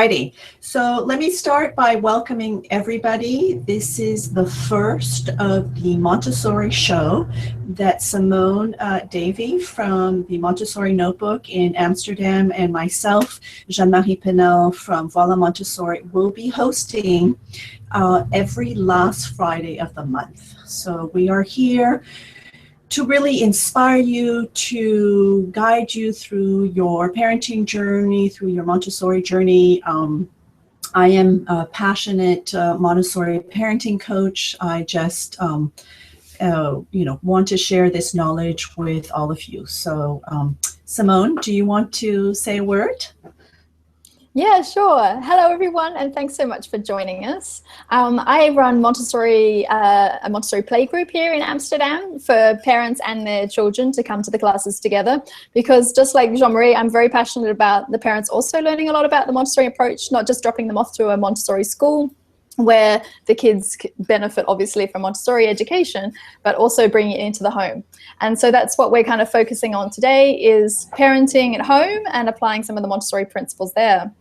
Alrighty, so let me start by welcoming everybody. This is the first of the Montessori Show that Simone Davies from the Montessori Notebook in Amsterdam and myself, Jeanne-Marie Paynel from Voila Montessori, will be hosting every last Friday of the month. So we are here to really inspire you, to guide you through your parenting journey, through your Montessori journey. I am a passionate Montessori parenting coach. I just, want to share this knowledge with all of you. So, Simone, do you want to say a word? Yeah, sure. Hello, everyone, and thanks so much for joining us. I run Montessori, a Montessori playgroup here in Amsterdam for parents and their children to come to the classes together, because just like Jeanne-Marie, I'm very passionate about the parents also learning a lot about the Montessori approach, not just dropping them off to a Montessori school where the kids benefit obviously from Montessori education, but also bringing it into the home. And so that's what we're kind of focusing on today, is parenting at home and applying some of the Montessori principles there.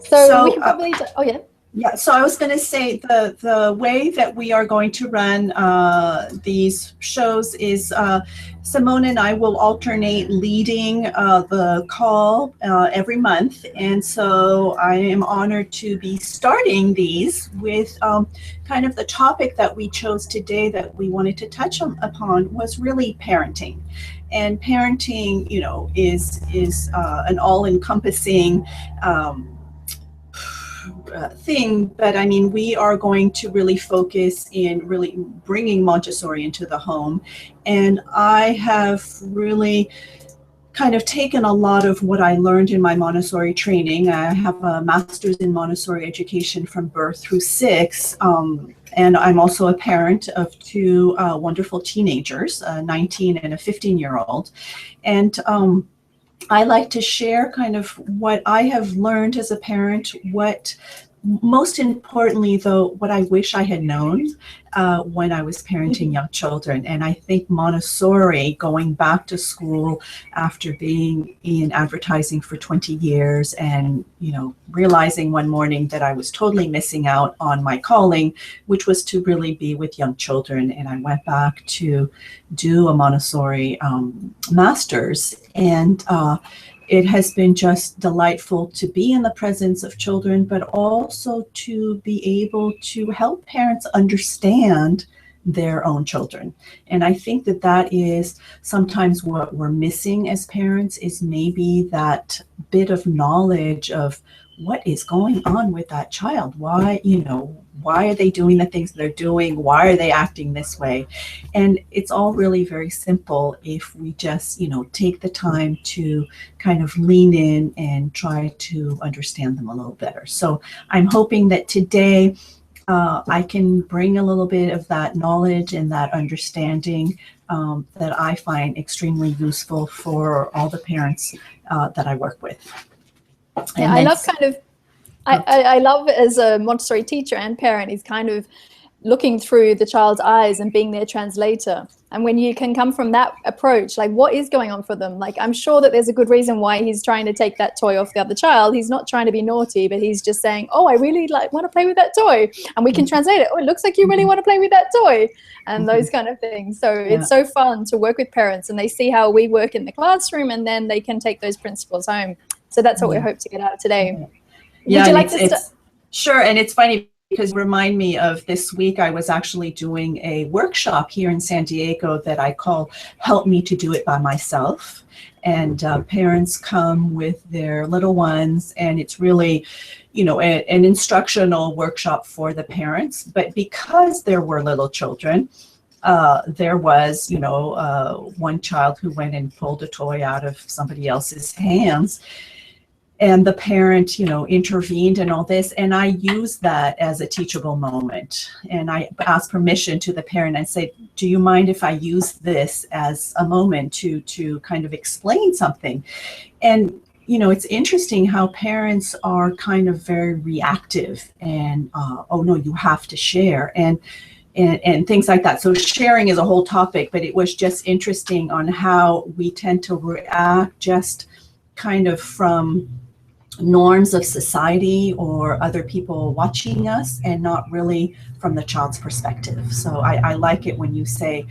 So we can probably, oh yeah. Yeah, so I was going to say the way that we are going to run these shows is Simone and I will alternate leading the call every month. And so I am honored to be starting these with kind of the topic that we chose today that we wanted to touch upon was really parenting. And parenting, is an all-encompassing thing, but I mean, we are going to really focus in really bringing Montessori into the home. And I have really kind of taken a lot of what I learned in my Montessori training. I have a master's in Montessori education from birth through 6, and I'm also a parent of 2 wonderful teenagers, a 19 and a 15-year-old. And I like to share kind of what I have learned as a parent, what most importantly, though, what I wish I had known when I was parenting young children. And I think Montessori, going back to school after being in advertising for 20 years and, realizing one morning that I was totally missing out on my calling, which was to really be with young children. And I went back to do a Montessori master's, and it has been just delightful to be in the presence of children, but also to be able to help parents understand their own children. And I think that that is sometimes what we're missing as parents, is maybe that bit of knowledge of what is going on with that child. Why are they doing the things they're doing? Why are they acting this way? And it's all really very simple if we just, take the time to kind of lean in and try to understand them a little better. So I'm hoping that today I can bring a little bit of that knowledge and that understanding that I find extremely useful for all the parents that I work with. Yeah, I love kind of, I love as a Montessori teacher and parent is kind of looking through the child's eyes and being their translator. And when you can come from that approach, like what is going on for them? Like, I'm sure that there's a good reason why he's trying to take that toy off the other child. He's not trying to be naughty, but he's just saying, oh, I really want to play with that toy. And we can translate it. Oh, it looks like you really want to play with that toy. And those kind of things. So it's so fun to work with parents, and they see how we work in the classroom, and then they can take those principles home. So that's what we hope to get out of today. Yeah, would you like to sure. And it's funny because remind me of this week, I was actually doing a workshop here in San Diego that I call Help Me to Do It By Myself. And parents come with their little ones, and it's really, an instructional workshop for the parents. But because there were little children, there was, one child who went and pulled a toy out of somebody else's hands. And the parent, intervened and all this. And I used that as a teachable moment. And I asked permission to the parent and said, do you mind if I use this as a moment to kind of explain something? And, it's interesting how parents are kind of very reactive and, oh, no, you have to share. And things like that. So sharing is a whole topic, but it was just interesting on how we tend to react just kind of from norms of society or other people watching us, and not really from the child's perspective. So I like it when you say,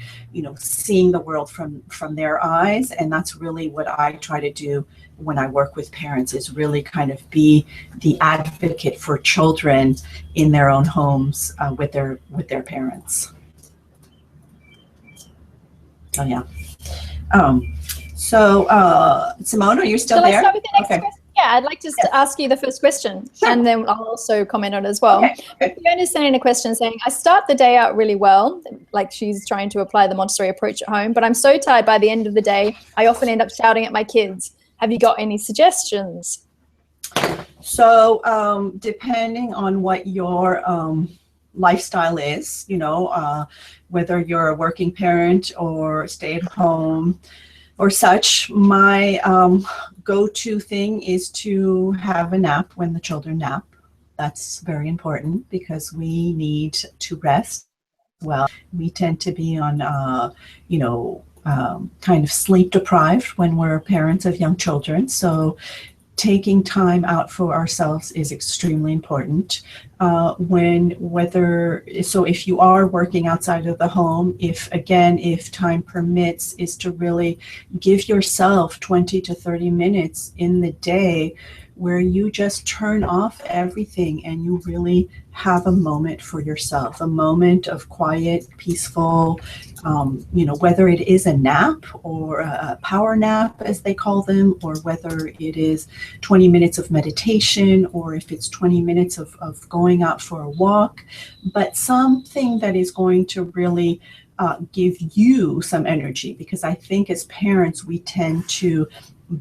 seeing the world from their eyes, and that's really what I try to do when I work with parents, is really kind of be the advocate for children in their own homes with their parents. Oh yeah. Simone, are you still there? Shall I start with the next question? Yeah, I'd like to ask you the first question, and then I'll also comment on it as well. Okay. Fiona's sending a question saying, I start the day out really well, like she's trying to apply the Montessori approach at home, but I'm so tired by the end of the day, I often end up shouting at my kids. Have you got any suggestions? So depending on what your lifestyle is, whether you're a working parent or stay at home or such, my go-to thing is to have a nap when the children nap. That's very important because we need to rest well. We tend to be on, kind of sleep deprived when we're parents of young children. So taking time out for ourselves is extremely important. So if you are working outside of the home, if time permits, is to really give yourself 20 to 30 minutes in the day where you just turn off everything and you really have a moment for yourself, a moment of quiet, peaceful, whether it is a nap or a power nap, as they call them, or whether it is 20 minutes of meditation, or if it's 20 minutes of going out for a walk, but something that is going to really give you some energy, because I think as parents, we tend to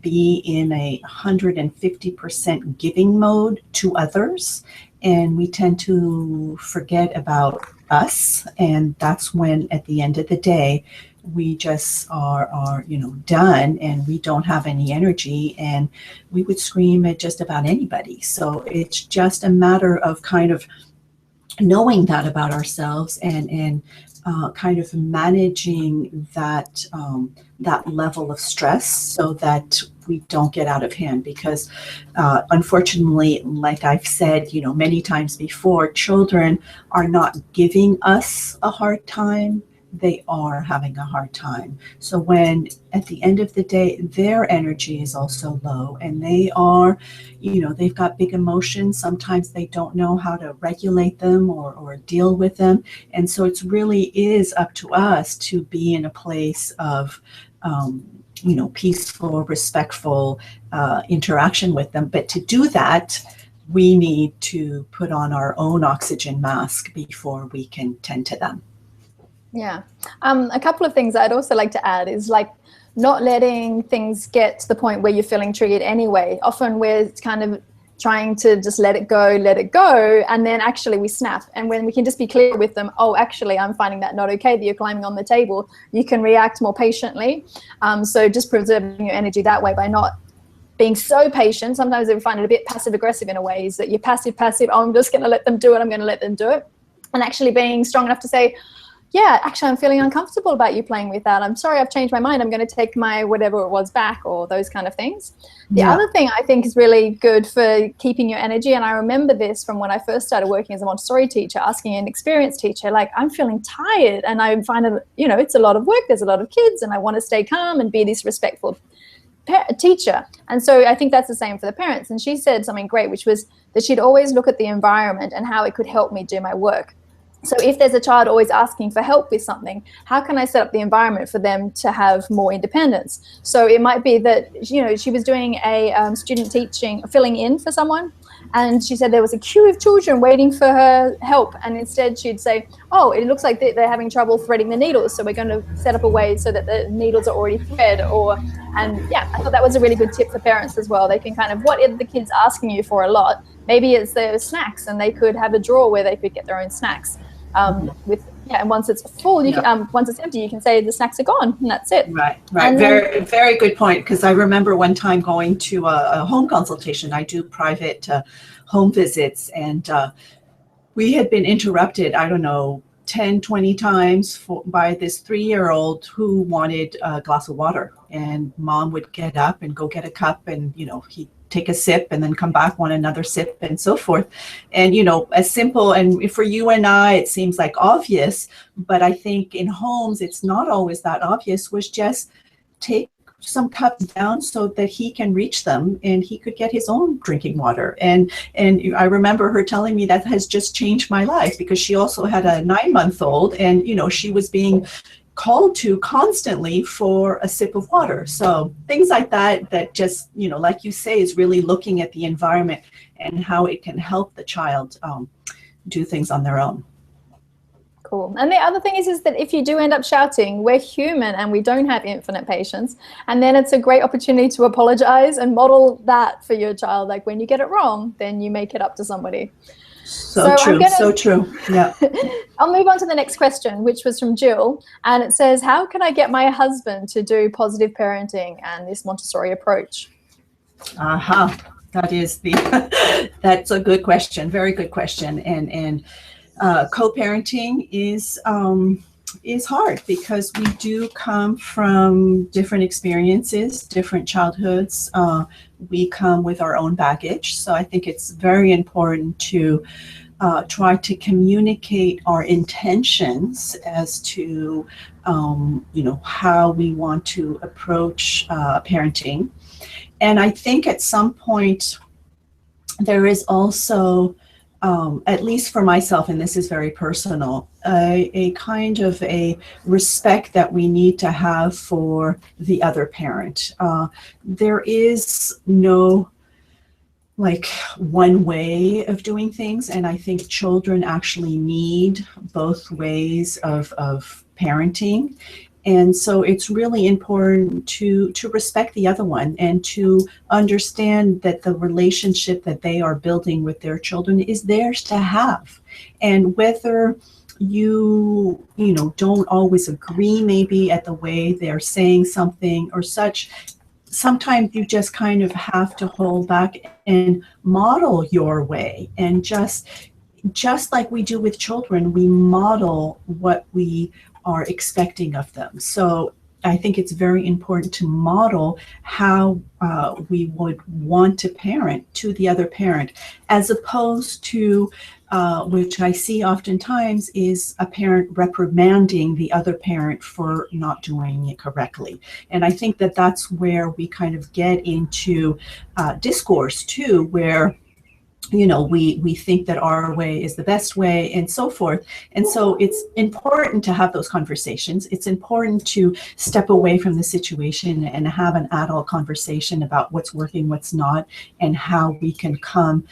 be in a 150% giving mode to others, and we tend to forget about us, and that's when at the end of the day we just are done, and we don't have any energy, and we would scream at just about anybody. So it's just a matter of kind of knowing that about ourselves and kind of managing that level of stress so that we don't get out of hand, because unfortunately, like I've said, many times before, children are not giving us a hard time. They are having a hard time. So when at the end of the day, their energy is also low, and they are, they've got big emotions. Sometimes they don't know how to regulate them or deal with them. And so it really is up to us to be in a place of, peaceful, respectful interaction with them. But to do that, we need to put on our own oxygen mask before we can tend to them. Yeah. A couple of things I'd also like to add is like not letting things get to the point where you're feeling triggered anyway. Often we're kind of trying to just let it go, and then actually we snap. And when we can just be clear with them, oh, actually, I'm finding that not okay that you're climbing on the table, you can react more patiently. So just preserving your energy that way by not being so patient. Sometimes we find it a bit passive aggressive in a way, is that you're passive, oh, I'm just going to let them do it, I'm going to let them do it. And actually being strong enough to say, yeah, actually, I'm feeling uncomfortable about you playing with that. I'm sorry, I've changed my mind. I'm going to take my whatever it was back, or those kind of things. The other thing I think is really good for keeping your energy, and I remember this from when I first started working as a Montessori teacher, asking an experienced teacher, like, I'm feeling tired and I find it, it's a lot of work. There's a lot of kids and I want to stay calm and be this respectful teacher. And so I think that's the same for the parents. And she said something great, which was that she'd always look at the environment and how it could help me do my work. So if there's a child always asking for help with something, how can I set up the environment for them to have more independence? So it might be that, she was doing a student teaching, filling in for someone, and she said there was a queue of children waiting for her help. And instead she'd say, oh, it looks like they're having trouble threading the needles, so we're going to set up a way so that the needles are already thread. I thought that was a really good tip for parents as well. They can kind of, what are the kids asking you for a lot? Maybe it's their snacks, and they could have a drawer where they could get their own snacks. And once it's full, you can, once it's empty, you can say the snacks are gone, and that's it. Right. And very, very good point. Because I remember one time going to a home consultation. I do private home visits, and we had been interrupted, 10, 20 times by this 3-year-old who wanted a glass of water, and mom would get up and go get a cup, and take a sip and then come back, want another sip, and so forth. And, you know, as simple, and for you and I, it seems like obvious, but I think in homes, it's not always that obvious, was just take some cups down so that he can reach them and he could get his own drinking water. And I remember her telling me that has just changed my life, because she also had a 9-month-old, and, you know, she was being called to constantly for a sip of water. So things like that, that just, you know, like you say, is really looking at the environment and how it can help the child do things on their own. Cool. And the other thing is that if you do end up shouting, we're human and we don't have infinite patience. And then it's a great opportunity to apologize and model that for your child. Like when you get it wrong, then you make it up to somebody. So true, so true. Yeah. I'll move on to the next question, which was from Jill. And it says, how can I get my husband to do positive parenting and this Montessori approach? That is that's a good question. Very good question. And co-parenting is hard, because we do come from different experiences, different childhoods. We come with our own baggage. So I think it's very important to try to communicate our intentions as to, you know, how we want to approach parenting. And I think at some point there is also, at least for myself, and this is very personal, a kind of a respect that we need to have for the other parent. There is no like one way of doing things, and I think children actually need both ways of parenting. And so it's really important to respect the other one and to understand that the relationship that they are building with their children is theirs to have. And whether you know, don't always agree maybe at the way they're saying something or such, sometimes you just kind of have to hold back and model your way. And just like we do with children, we model what we are expecting of them. So I think it's very important to model how we would want to parent to the other parent, as opposed to, which I see oftentimes, is a parent reprimanding the other parent for not doing it correctly. And I think that that's where we kind of get into discourse too, where, you know, we think that our way is the best way and so forth. And so it's important to have those conversations. It's important to step away from the situation and have an adult conversation about what's working, what's not, and how we can come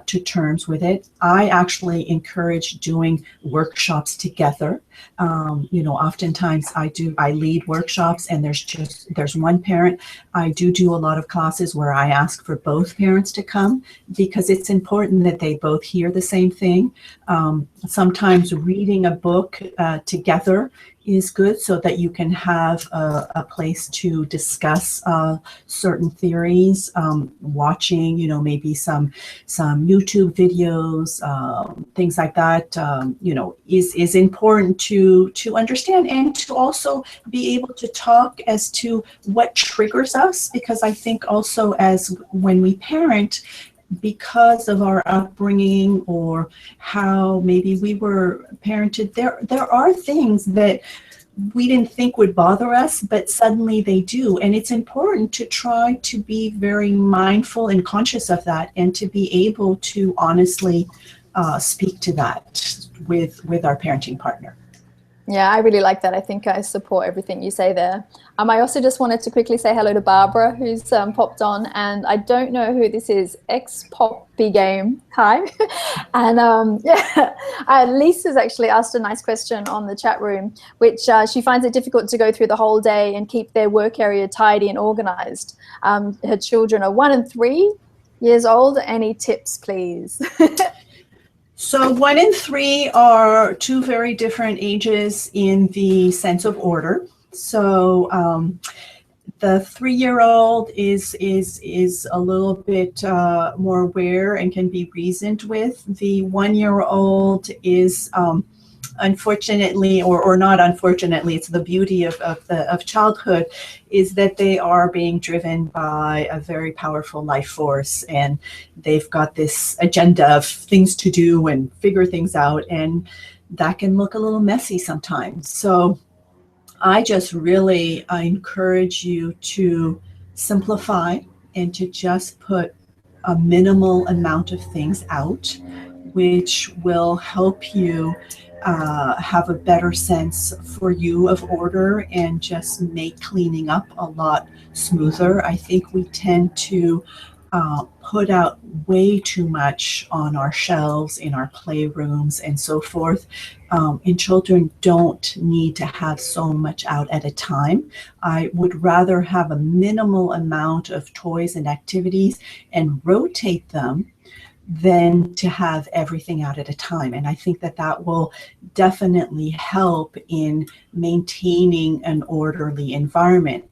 to terms with it. I actually encourage doing workshops together. You know, oftentimes I lead workshops and there's one parent. I do a lot of classes where I ask for both parents to come, because it's important that they both hear the same thing. Sometimes reading a book together is good, so that you can have a place to discuss certain theories. Watching, you know, maybe some YouTube videos, things like that, you know, is important to understand, and to also be able to talk as to what triggers us, because I think also as when we parent, because of our upbringing or how maybe we were parented, there are things that we didn't think would bother us, but suddenly they do. And it's important to try to be very mindful and conscious of that, and to be able to honestly speak to that with our parenting partner. Yeah, I really like that. I think I support everything you say there. I also just wanted to quickly say hello to Barbara, who's popped on, and I don't know who this is. X-Poppy Game. Hi. And yeah, Lisa's actually asked a nice question on the chat room, which she finds it difficult to go through the whole day and keep their work area tidy and organized. Her children are 1 and 3 years old. Any tips, please? So 1 and 3 are two very different ages in the sense of order. So the 3-year-old is a little bit more aware and can be reasoned with. The 1-year-old is unfortunately, or not unfortunately, it's the beauty of childhood, is that they are being driven by a very powerful life force, and they've got this agenda of things to do and figure things out, and that can look a little messy sometimes. So I just really encourage you to simplify and to just put a minimal amount of things out, which will help you have a better sense for you of order and just make cleaning up a lot smoother. I think we tend to put out way too much on our shelves, in our playrooms, and so forth. And children don't need to have so much out at a time. I would rather have a minimal amount of toys and activities and rotate them than to have everything out at a time. And I think that that will definitely help in maintaining an orderly environment.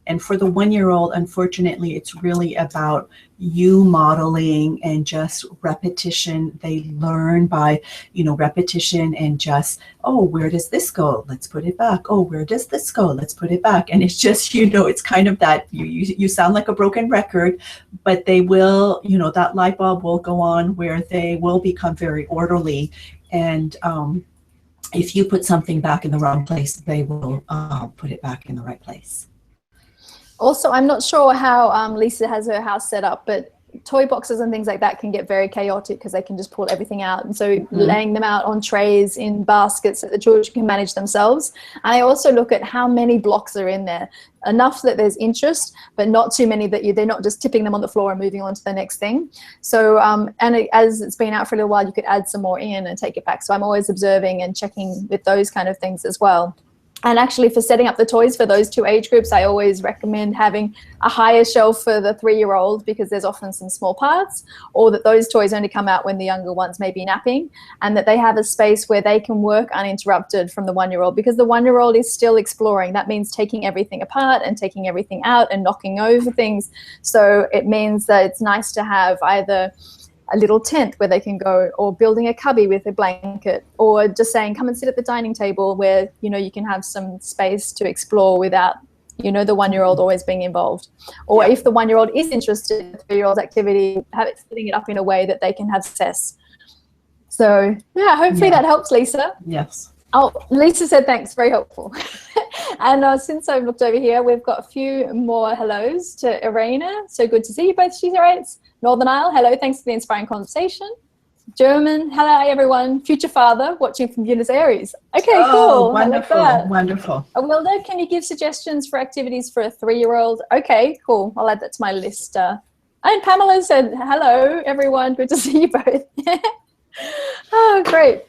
And for the 1-year-old, unfortunately, it's really about you modeling and just repetition. They learn by, repetition and just, oh, where does this go? Let's put it back. Oh, where does this go? Let's put it back. And it's just, it's kind of that you sound like a broken record, but they will, that light bulb will go on where they will become very orderly. And if you put something back in the wrong place, they will put it back in the right place. Also, I'm not sure how Lisa has her house set up, but toy boxes and things like that can get very chaotic because they can just pull everything out. And so laying them out on trays in baskets that the children can manage themselves. And I also look at how many blocks are in there. Enough that there's interest, but not too many that they're not just tipping them on the floor and moving on to the next thing. So, as it's been out for a little while, you could add some more in and take it back. So I'm always observing and checking with those kind of things as well. And actually, for setting up the toys for those two age groups, I always recommend having a higher shelf for the 3-year-old because there's often some small parts, or that those toys only come out when the younger ones may be napping, and that they have a space where they can work uninterrupted from the 1-year-old, because the 1-year-old is still exploring. That means taking everything apart and taking everything out and knocking over things. So it means that it's nice to have either a little tent where they can go, or building a cubby with a blanket, or just saying, come and sit at the dining table where, you can have some space to explore without, the 1-year-old always being involved. Or if the 1-year-old is interested in the 3-year-old's activity, have it setting it up in a way that they can have success. So yeah, hopefully that helps, Lisa. Yes. Oh, Lisa said thanks, very helpful. And since I've looked over here, we've got a few more hellos to Irena. So good to see you both, she's right. Northern Isle, hello, thanks for the inspiring conversation. German, hello everyone. Future father, watching from Buenos Aires. Okay, cool. Wonderful, I like that. Wonderful. Wilda, can you give suggestions for activities for a 3-year-old? Okay, cool. I'll add that to my list. And Pamela said, hello everyone, good to see you both. Oh, great.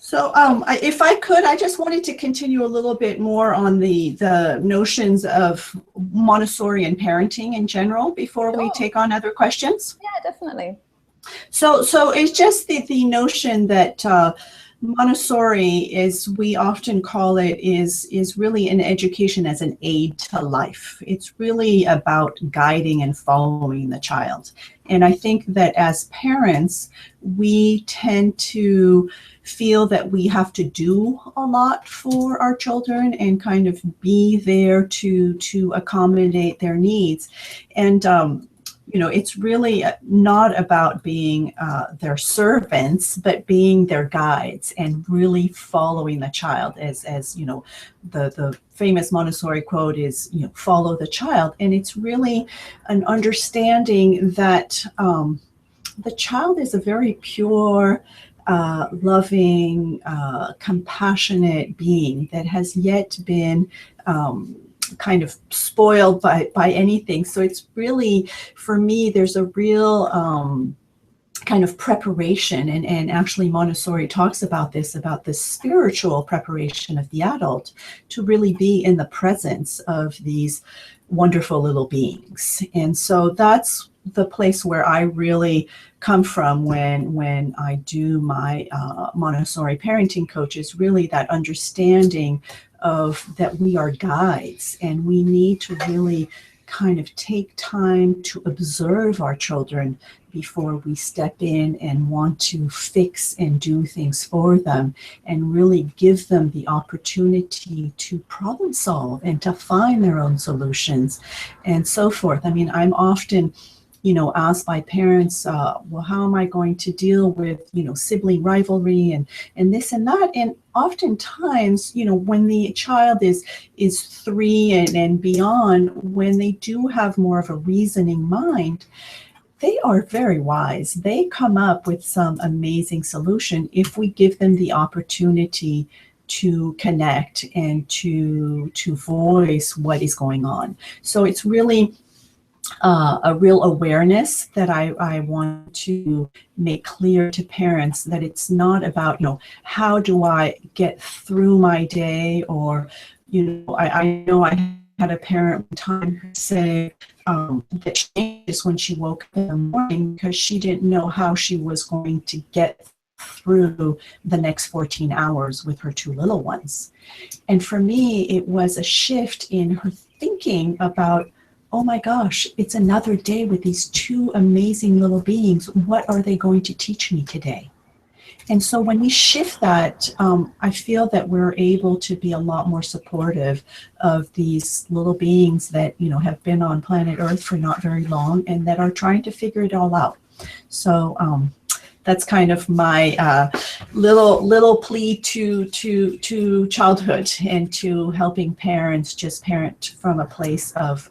So if I could, I just wanted to continue a little bit more on the notions of Montessori and parenting in general before we take on other questions. Yeah, definitely. So it's just the notion that Montessori is, we often call it, is really an education as an aid to life. It's really about guiding and following the child. And I think that as parents, we tend to feel that we have to do a lot for our children and kind of be there to accommodate their needs. And it's really not about being their servants, but being their guides and really following the child. As the famous Montessori quote is, follow the child. And it's really an understanding that the child is a very pure, loving, compassionate being that has yet been kind of spoiled by anything. So it's really, for me, there's a real kind of preparation, and actually Montessori talks about the spiritual preparation of the adult to really be in the presence of these wonderful little beings. And so that's the place where I really come from when I do my Montessori parenting coach, is really that understanding of that we are guides, and we need to really kind of take time to observe our children before we step in and want to fix and do things for them, and really give them the opportunity to problem solve and to find their own solutions and so forth. I mean, I'm often asked by parents, well, how am I going to deal with, sibling rivalry and this and that? And oftentimes, when the child is 3 and beyond, when they do have more of a reasoning mind, they are very wise. They come up with some amazing solution if we give them the opportunity to connect and to voice what is going on. So it's really a real awareness that I want to make clear to parents, that it's not about, how do I get through my day, or, I know I had a parent one time who said that she anxious when she woke up in the morning because she didn't know how she was going to get through the next 14 hours with her 2 little ones. And for me, it was a shift in her thinking about, oh my gosh, it's another day with these 2 amazing little beings. What are they going to teach me today? And so when we shift that, I feel that we're able to be a lot more supportive of these little beings that, have been on planet Earth for not very long and that are trying to figure it all out. So that's kind of my little plea to childhood and to helping parents just parent from a place of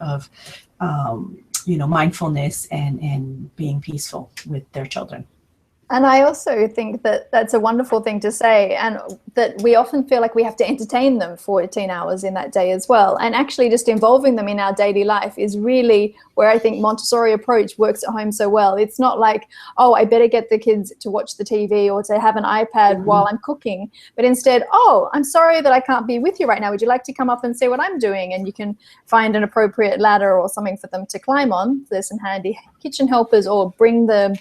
mindfulness and being peaceful with their children. And I also think that that's a wonderful thing to say, and that we often feel like we have to entertain them 14 hours in that day as well. And actually just involving them in our daily life is really where I think Montessori approach works at home so well. It's not like, oh, I better get the kids to watch the TV or to have an iPad while I'm cooking, but instead, oh, I'm sorry that I can't be with you right now. Would you like to come up and see what I'm doing? And you can find an appropriate ladder or something for them to climb on. There's some handy kitchen helpers, or bring the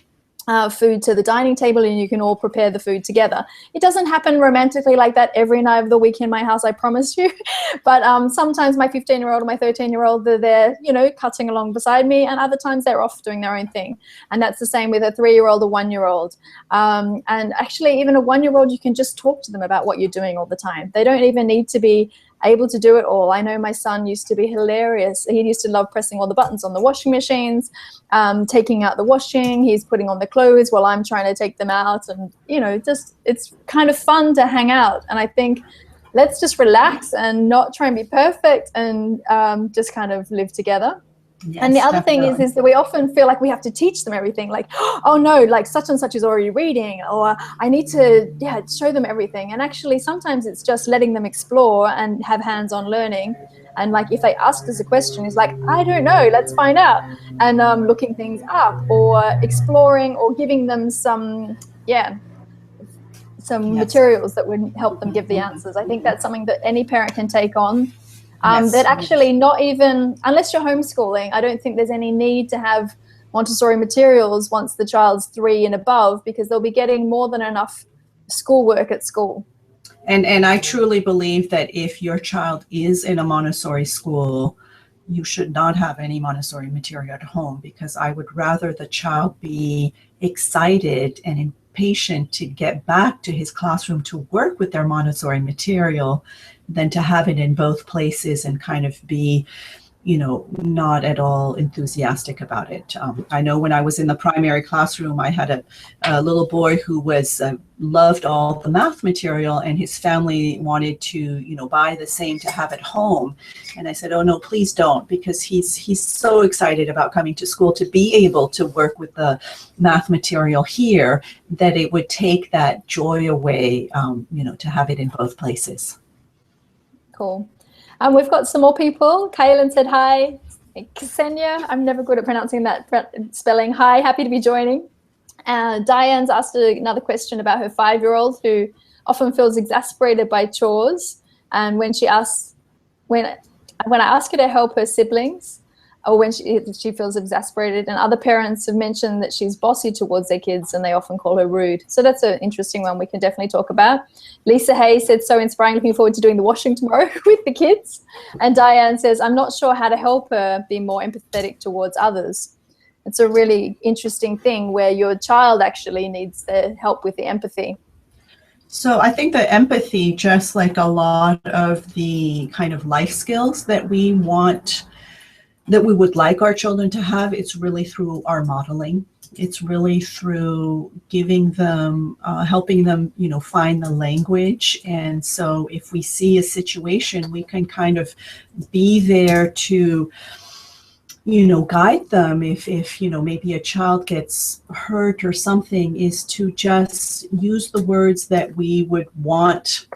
food to the dining table and you can all prepare the food together. It doesn't happen romantically like that every night of the week in my house, I promise you. But sometimes my 15-year-old or my 13-year-old, they're there, cutting along beside me, and other times they're off doing their own thing. And that's the same with a 3-year-old or 1-year-old. And actually, even a 1-year-old, you can just talk to them about what you're doing all the time. They don't even need to be able to do it all. I know my son used to be hilarious. He used to love pressing all the buttons on the washing machines, taking out the washing. He's putting on the clothes while I'm trying to take them out. And, just it's kind of fun to hang out. And I think let's just relax and not try and be perfect, and just kind of live together. Yes, and the other thing is that we often feel like we have to teach them everything, like, oh no, like such and such is already reading, or I need to show them everything. And actually sometimes it's just letting them explore and have hands-on learning. And like if they ask us a question, it's like, I don't know, let's find out. And looking things up, or exploring, or giving them some materials that would help them give the answers. I think that's something that any parent can take on. That actually not even, unless you're homeschooling, I don't think there's any need to have Montessori materials once the child's 3 and above, because they'll be getting more than enough schoolwork at school. And I truly believe that if your child is in a Montessori school, you should not have any Montessori material at home, because I would rather the child be excited and impatient to get back to his classroom to work with their Montessori material than to have it in both places and kind of be, not at all enthusiastic about it. I know when I was in the primary classroom, I had a little boy who was loved all the math material, and his family wanted to, buy the same to have at home. And I said, oh no, please don't, because he's so excited about coming to school to be able to work with the math material here that it would take that joy away, to have it in both places. Cool. We've got some more people. Kaylin said hi. Ksenia, I'm never good at pronouncing that spelling. Hi, happy to be joining. Diane's asked another question about her 5-year-old who often feels exasperated by chores. And when I ask her to help her siblings, or when she feels exasperated, and other parents have mentioned that she's bossy towards their kids and they often call her rude. So that's an interesting one we can definitely talk about. Lisa Hayes said, so inspiring, looking forward to doing the washing tomorrow with the kids. And Diane says, I'm not sure how to help her be more empathetic towards others. it's a really interesting thing where your child actually needs the help with the empathy. So I think that empathy, just like a lot of the kind of life skills that we want, that we would like our children to have, it's really through our modeling. It's really through giving them, helping them, find the language. And so if we see a situation, we can kind of be there to, guide them. If maybe a child gets hurt or something, is to just use the words that we would want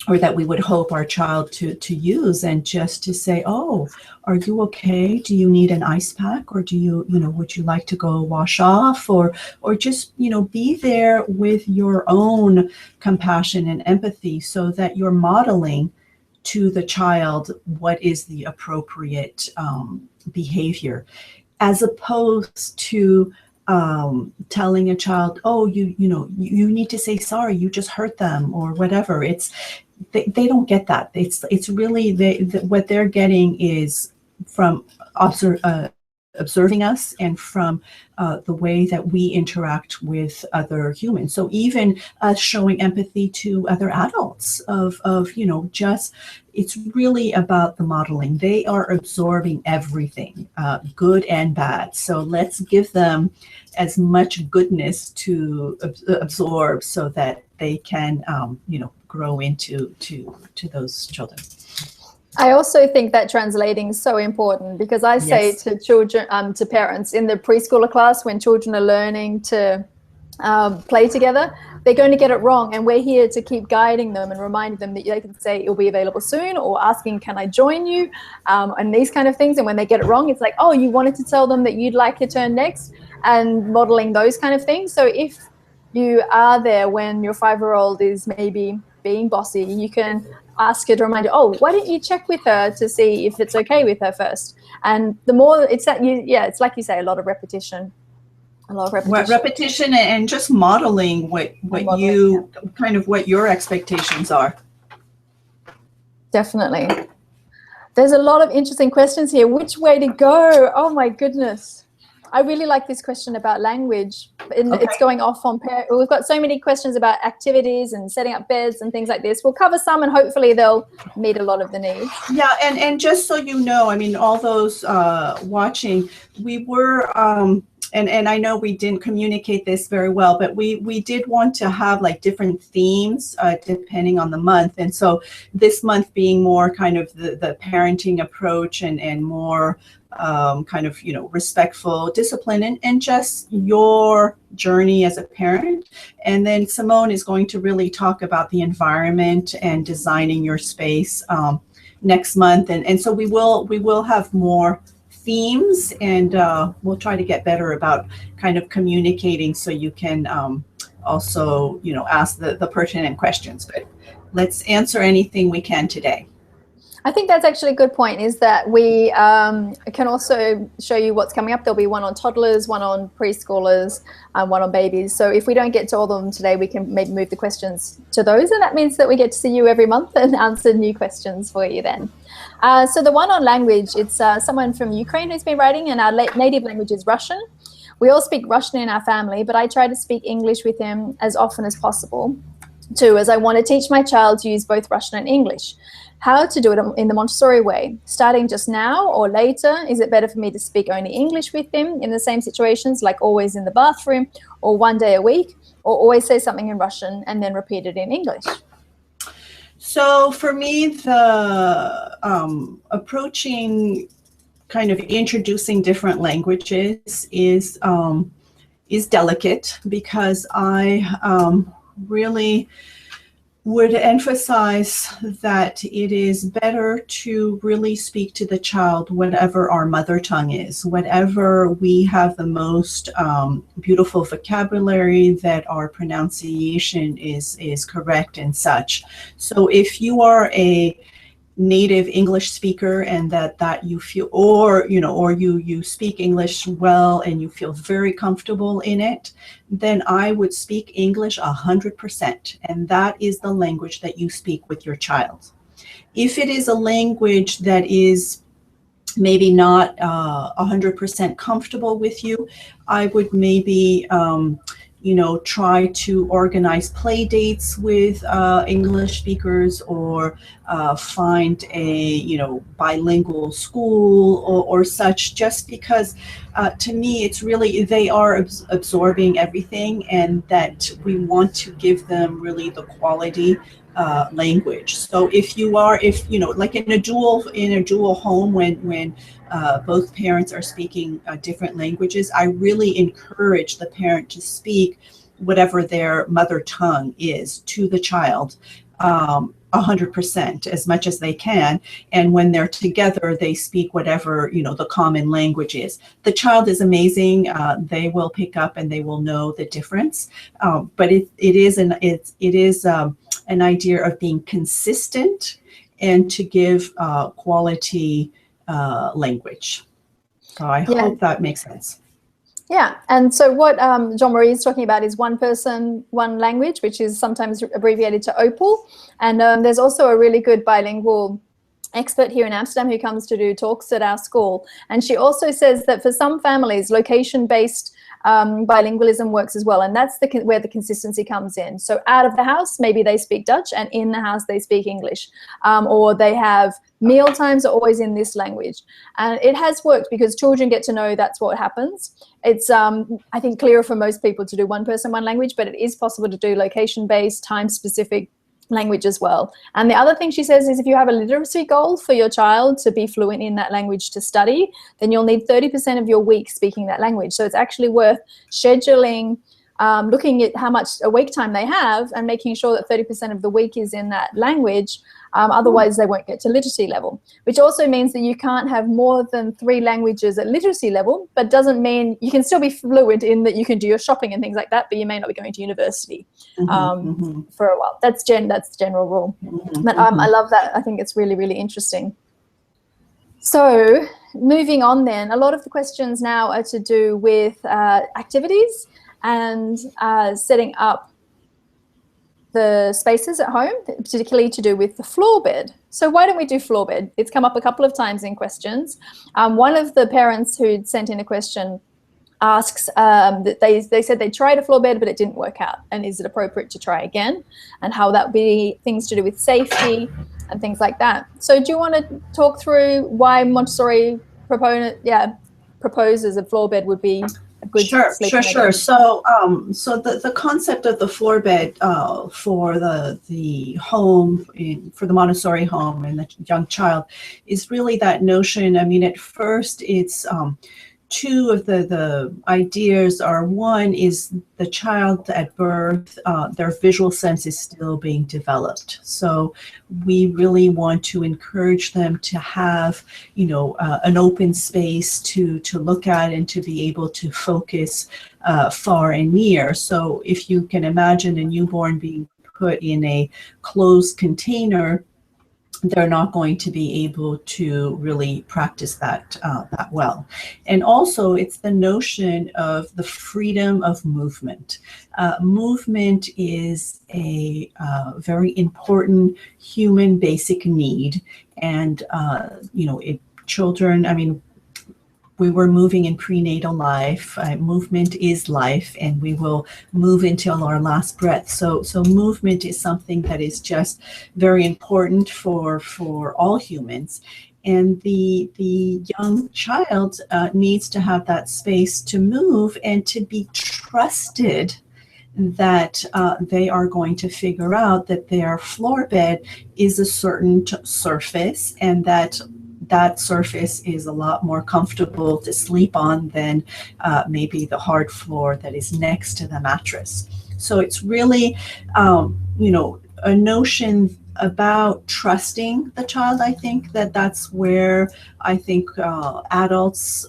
or that we would hope our child to use, and just to say, oh, are you okay? Do you need an ice pack? Or do you, would you like to go wash off? Or just, be there with your own compassion and empathy, so that you're modeling to the child what is the appropriate behavior, as opposed to telling a child, oh, you need to say sorry, you just hurt them, or whatever. They don't get that. It's really what they're getting is from observing us, and from the way that we interact with other humans. So even showing empathy to other adults of just, it's really about the modeling. They are absorbing everything, good and bad. So let's give them as much goodness to absorb, so that they can grow into those children. I also think that translating is so important, because I say Yes. to children, to parents in the preschooler class, when children are learning to play together, they're going to get it wrong, and we're here to keep guiding them and reminding them that they can say it'll be available soon, or asking, can I join you, and these kind of things. And when they get it wrong, it's like, oh, you wanted to tell them that you'd like your turn next, and modeling those kind of things. So if you are there when your 5-year-old is maybe being bossy, you can ask her to remind you, oh, why don't you check with her to see if it's okay with her first? And the more it's that it's like you say, a lot of repetition. Repetition and just modeling what you kind of what your expectations are. Definitely. There's a lot of interesting questions here. Which way to go? Oh my goodness. I really like this question about language. It's going off on we've got so many questions about activities and setting up beds and things like this. We'll cover some, and hopefully they'll meet a lot of the needs. Yeah, and just so you know, I mean, all those watching, we were and I know we didn't communicate this very well, but we did want to have like different themes depending on the month. And so this month being more kind of the parenting approach, and more kind of, respectful, discipline, and just your journey as a parent. And then Simone is going to really talk about the environment and designing your space next month. And so we will have more themes, and we'll try to get better about kind of communicating, so you can also, ask the pertinent questions. But let's answer anything we can today. I think that's actually a good point, is that we can also show you what's coming up. There'll be one on toddlers, one on preschoolers, one on babies. So if we don't get to all of them today, we can maybe move the questions to those. And that means that we get to see you every month and answer new questions for you then. So the one on language, it's someone from Ukraine who's been writing, and our native language is Russian. We all speak Russian in our family, but I try to speak English with him as often as possible too, as I want to teach my child to use both Russian and English. How to do it in the Montessori way, starting just now or later? Is it better for me to speak only English with him in the same situations, like always in the bathroom, or one day a week, or always say something in Russian and then repeat it in English? So for me, the approaching, kind of introducing different languages is delicate, because I really would emphasize that it is better to really speak to the child whatever our mother tongue is, whatever we have the most beautiful vocabulary, that our pronunciation is correct and such. So if you are a native English speaker, and that you feel, or you speak English well and you feel very comfortable in it, then I would speak English 100%, and that is the language that you speak with your child. If it is a language that is maybe not 100% comfortable with you, I would maybe, try to organize play dates with English speakers, or find a, bilingual school, or such, just because to me, it's really, they are absorbing everything, and that we want to give them really the quality language. So if like in a dual home, when both parents are speaking different languages, I really encourage the parent to speak whatever their mother tongue is to the child, 100%, as much as they can. And when they're together, they speak whatever, the common language is. The child is amazing. They will pick up and they will know the difference. But it is an idea of being consistent and to give quality language. So I hope that makes sense. Yeah, and so what Jeanne-Marie is talking about is one person, one language, which is sometimes abbreviated to OPAL. And there's also a really good bilingual expert here in Amsterdam who comes to do talks at our school. And she also says that for some families, location-based bilingualism works as well, and that's where the consistency comes in. So out of the house, maybe they speak Dutch, and in the house they speak English, or they have meal times are always in this language. And it has worked because children get to know that's what happens. It's I think clearer for most people to do one person, one language, but it is possible to do location-based, time-specific language as well. And the other thing she says is if you have a literacy goal for your child to be fluent in that language to study, then you'll need 30% of your week speaking that language. So it's actually worth scheduling, looking at how much awake time they have and making sure that 30% of the week is in that language. Otherwise, they won't get to literacy level, which also means that you can't have more than 3 languages at literacy level, but doesn't mean you can still be fluent in that you can do your shopping and things like that, but you may not be going to university for a while. That's the general rule. But I love that. I think it's really, really interesting. So moving on then, a lot of the questions now are to do with activities and setting up the spaces at home, particularly to do with the floor bed. So why don't we do floor bed? It's come up a couple of times in questions. One of the parents who'd sent in a question asks that they said they tried a floor bed, but it didn't work out. And is it appropriate to try again? And how that would be things to do with safety and things like that. So do you want to talk through why Montessori proposes a floor bed would be a good sleeping? Sure. So the concept of the floor bed for the home, for the Montessori home and the young child, is really that notion. I mean, at first it's two of the ideas are, one is the child at birth, their visual sense is still being developed. So we really want to encourage them to have, an open space to look at and to be able to focus far and near. So if you can imagine a newborn being put in a closed container, they're not going to be able to really practice that well. And also, it's the notion of the freedom of movement. Movement is a very important human basic need. And, children, I mean, we were moving in prenatal life. Movement is life, and we will move until our last breath. So movement is something that is just very important for all humans. And the young child needs to have that space to move and to be trusted that they are going to figure out that their floor bed is a certain surface, and that surface is a lot more comfortable to sleep on than maybe the hard floor that is next to the mattress. So it's really, a notion about trusting the child. I think that's where I think adults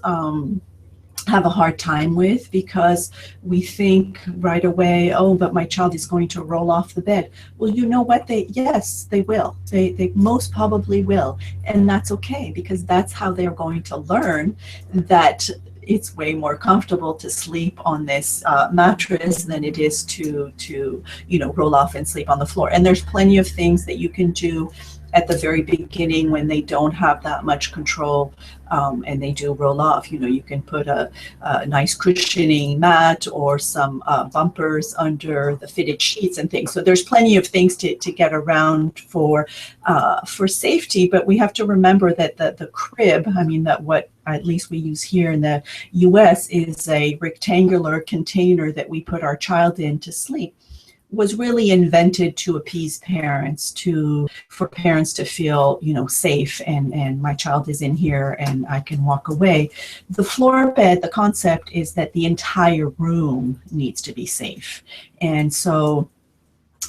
have a hard time with, because we think right away, oh, but my child is going to roll off the bed. Well, you know what? Yes, they will. They most probably will. And that's okay, because that's how they're going to learn that it's way more comfortable to sleep on this mattress than it is to roll off and sleep on the floor. And there's plenty of things that you can do at the very beginning when they don't have that much control, and they do roll off. You can put a nice cushioning mat or some bumpers under the fitted sheets and things. So there's plenty of things to get around for safety, but we have to remember that the crib, that what at least we use here in the US is a rectangular container that we put our child in to sleep, was really invented to appease parents, for parents to feel, safe, and my child is in here and I can walk away. The floor bed, the concept is that the entire room needs to be safe. And so,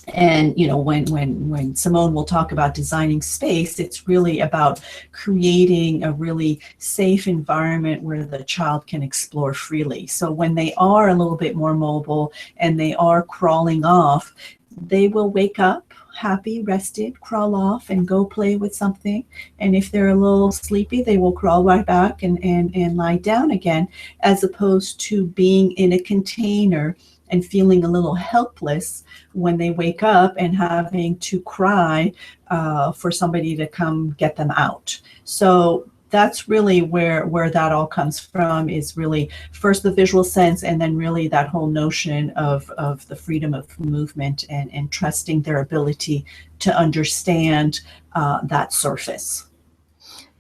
when Simone will talk about designing space, it's really about creating a really safe environment where the child can explore freely. So when they are a little bit more mobile and they are crawling off, they will wake up happy, rested, crawl off and go play with something. And if they're a little sleepy, they will crawl right back and lie down again, as opposed to being in a container and feeling a little helpless when they wake up and having to cry for somebody to come get them out. So that's really where that all comes from, is really first the visual sense, and then really that whole notion of the freedom of movement and trusting their ability to understand that surface.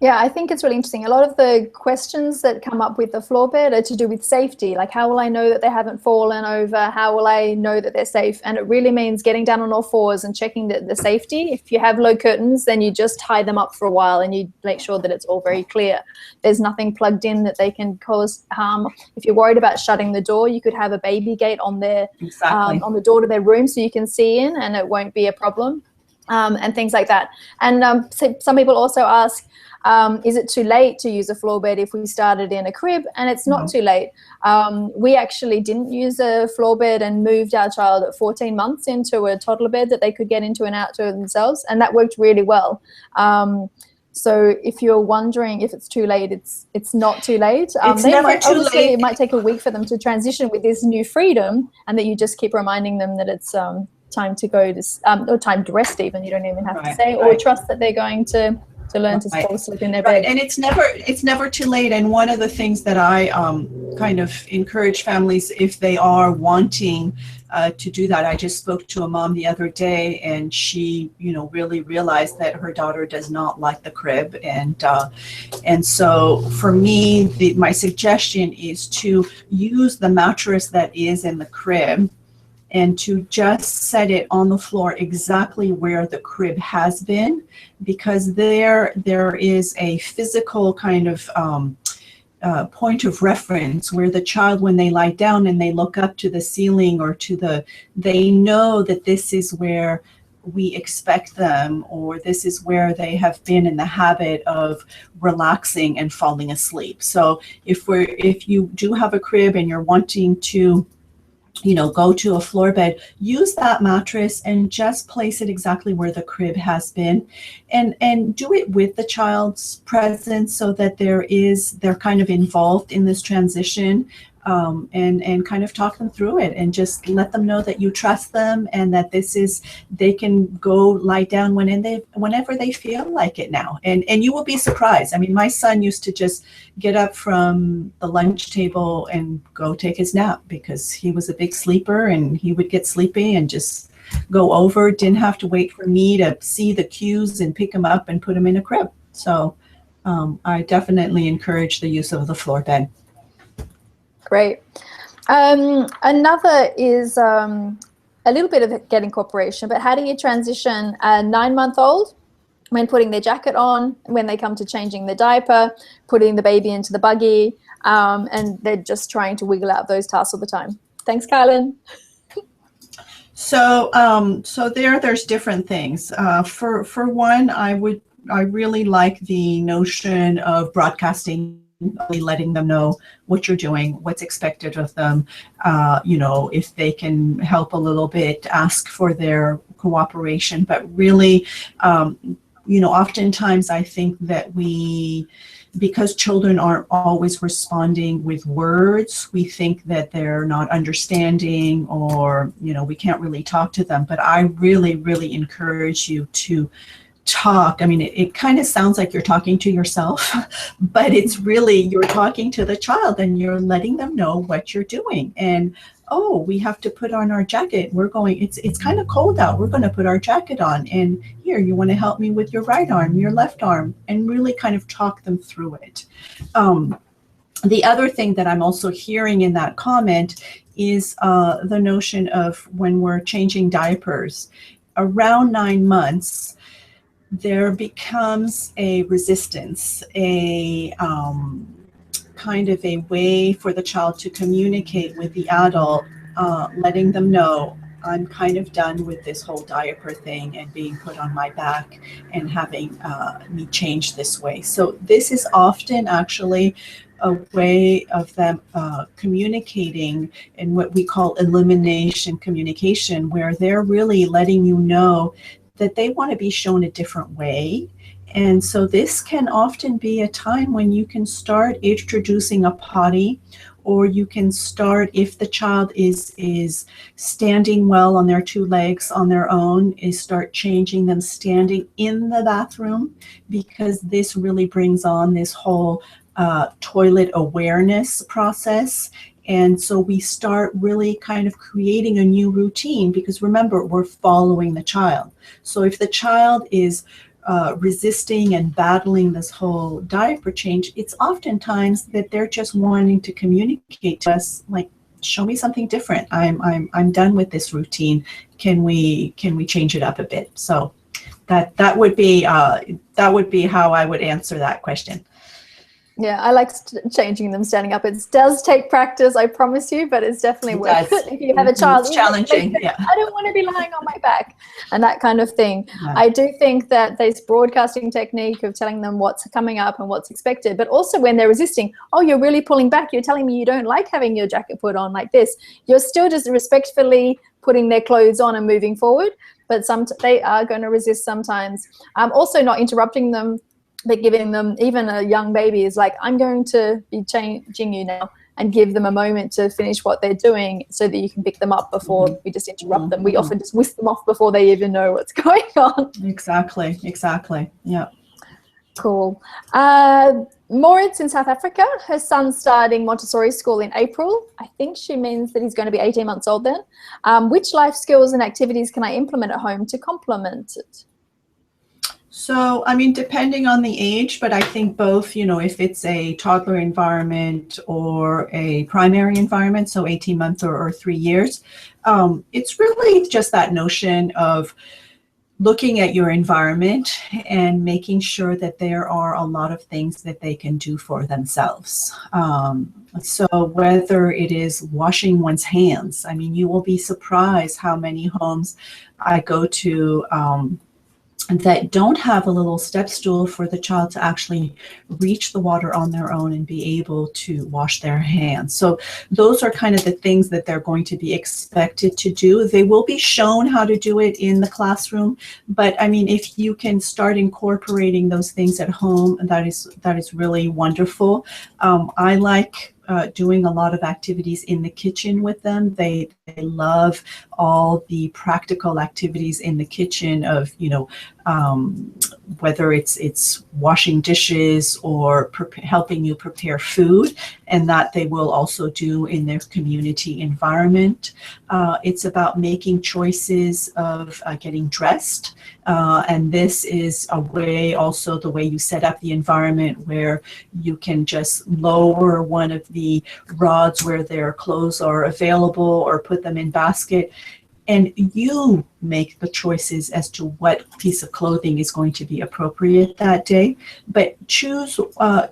Yeah, I think it's really interesting. A lot of the questions that come up with the floor bed are to do with safety, like how will I know that they haven't fallen over? How will I know that they're safe? And it really means getting down on all fours and checking the safety. If you have low curtains, then you just tie them up for a while and you make sure that it's all very clear. There's nothing plugged in that they can cause harm. If you're worried about shutting the door, you could have a baby gate on their on the door to their room so you can see in and it won't be a problem, and things like that. And so some people also ask, is it too late to use a floor bed if we started in a crib? And it's not too late. We actually didn't use a floor bed and moved our child at 14 months into a toddler bed that they could get into and out to themselves, and that worked really well. So if you're wondering if it's too late, it's not too late. It's never too late. It might take a week for them to transition with this new freedom, and that you just keep reminding them that it's time to go to, or time to rest even. You don't even have to say, or trust that they're going to learn to fall asleep in their bed. And it's never too late. And one of the things that I kind of encourage families, if they are wanting to do that, I just spoke to a mom the other day, and she, really realized that her daughter does not like the crib, and so for me, my suggestion is to use the mattress that is in the crib, and to just set it on the floor exactly where the crib has been, because there is a physical kind of point of reference where the child, when they lie down and they look up to the ceiling or they know that this is where we expect them, or this is where they have been in the habit of relaxing and falling asleep. So if you do have a crib and you're wanting to go to a floor bed, use that mattress and just place it exactly where the crib has been, and do it with the child's presence, so that they're kind of involved in this transition, and kind of talk them through it, and just let them know that you trust them, and that they can go lie down whenever they feel like it now. And you will be surprised. I mean, my son used to just get up from the lunch table and go take his nap, because he was a big sleeper, and he would get sleepy and just go over, didn't have to wait for me to see the cues and pick him up and put him in a crib. So I definitely encourage the use of the floor bed. Great. Another is a little bit of getting cooperation, but how do you transition a 9-month-old when putting their jacket on, when they come to changing the diaper, putting the baby into the buggy, and they're just trying to wiggle out those tasks all the time? Thanks, Kylan. So there's different things. For one, I really like the notion of broadcasting, letting them know what you're doing, what's expected of them. If they can help a little bit, ask for their cooperation. But really, oftentimes I think that because children aren't always responding with words, we think that they're not understanding, or we can't really talk to them. But I really, really encourage you to talk. I mean, it kind of sounds like you're talking to yourself, but it's really, you're talking to the child and you're letting them know what you're doing. And, oh, we have to put on our jacket. We're going, it's kind of cold out. We're going to put our jacket on. And here, you want to help me with your right arm, your left arm, and really kind of talk them through it. The other thing that I'm also hearing in that comment is the notion of when we're changing diapers. Around 9 months, there becomes a resistance, a kind of a way for the child to communicate with the adult, letting them know, I'm kind of done with this whole diaper thing and being put on my back and having me change this way. So this is often actually a way of them communicating in what we call elimination communication, where they're really letting you know that they want to be shown a different way. And so this can often be a time when you can start introducing a potty, or you can start, if the child is standing well on their 2 legs on their own, is start changing them standing in the bathroom, because this really brings on this whole toilet awareness process. And so we start really kind of creating a new routine, because remember, we're following the child. So if the child is resisting and battling this whole diaper change, it's oftentimes that they're just wanting to communicate to us, like, show me something different. I'm done with this routine. Can we change it up a bit? So that would be how I would answer that question. Yeah, I like changing them standing up. It does take practice, I promise you, but it's definitely worth it if you have a child. It's challenging. Yeah. I don't want to be lying on my back and that kind of thing. Yeah. I do think that this broadcasting technique of telling them what's coming up and what's expected, but also when they're resisting, oh, you're really pulling back. You're telling me you don't like having your jacket put on like this. You're still just respectfully putting their clothes on and moving forward, but they are going to resist sometimes. Also not interrupting them, but giving them, even a young baby is like, I'm going to be changing you now, and give them a moment to finish what they're doing so that you can pick them up before we just interrupt them. We often just whisk them off before they even know what's going on. Exactly. Yeah. Cool. Moritz in South Africa, her son's starting Montessori school in April. I think she means that he's going to be 18 months old then. Which life skills and activities can I implement at home to complement it? So, I mean, depending on the age, but I think both, if it's a toddler environment or a primary environment, so 18 months or 3 years, it's really just that notion of looking at your environment and making sure that there are a lot of things that they can do for themselves. So whether it is washing one's hands, I mean, you will be surprised how many homes I go to that don't have a little step stool for the child to actually reach the water on their own and be able to wash their hands. So those are kind of the things that they're going to be expected to do. They will be shown how to do it in the classroom, but I mean, if you can start incorporating those things at home, that is really wonderful. I like doing a lot of activities in the kitchen with them. They love all the practical activities in the kitchen of, whether it's washing dishes or helping you prepare food, and that they will also do in their community environment. It's about making choices of getting dressed. And this is a way, also the way you set up the environment, where you can just lower one of the rods where their clothes are available or put them in basket. And you make the choices as to what piece of clothing is going to be appropriate that day. But choose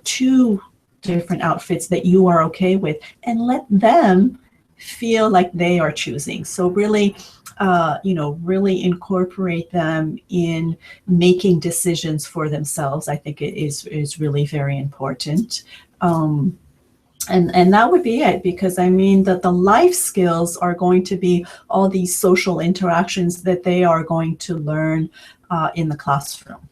2 different outfits that you are okay with, and let them feel like they are choosing. So really, really incorporate them in making decisions for themselves. I think it is really very important. And that would be it, because I mean that the life skills are going to be all these social interactions that they are going to learn in the classroom.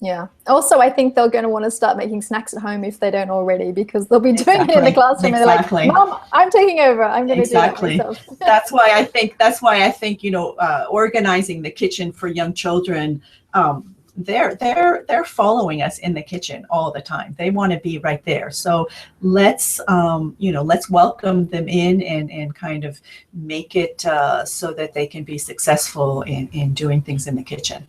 Yeah. Also, I think they're going to want to start making snacks at home if they don't already, because they'll be doing it in the classroom and they're like, Mom, I'm taking over. I'm going to do that myself. That's why I think, you know, organizing the kitchen for young children, they're following us in the kitchen all the time. They want to be right there. So let's let's welcome them in and kind of make it so that they can be successful in doing things in the kitchen.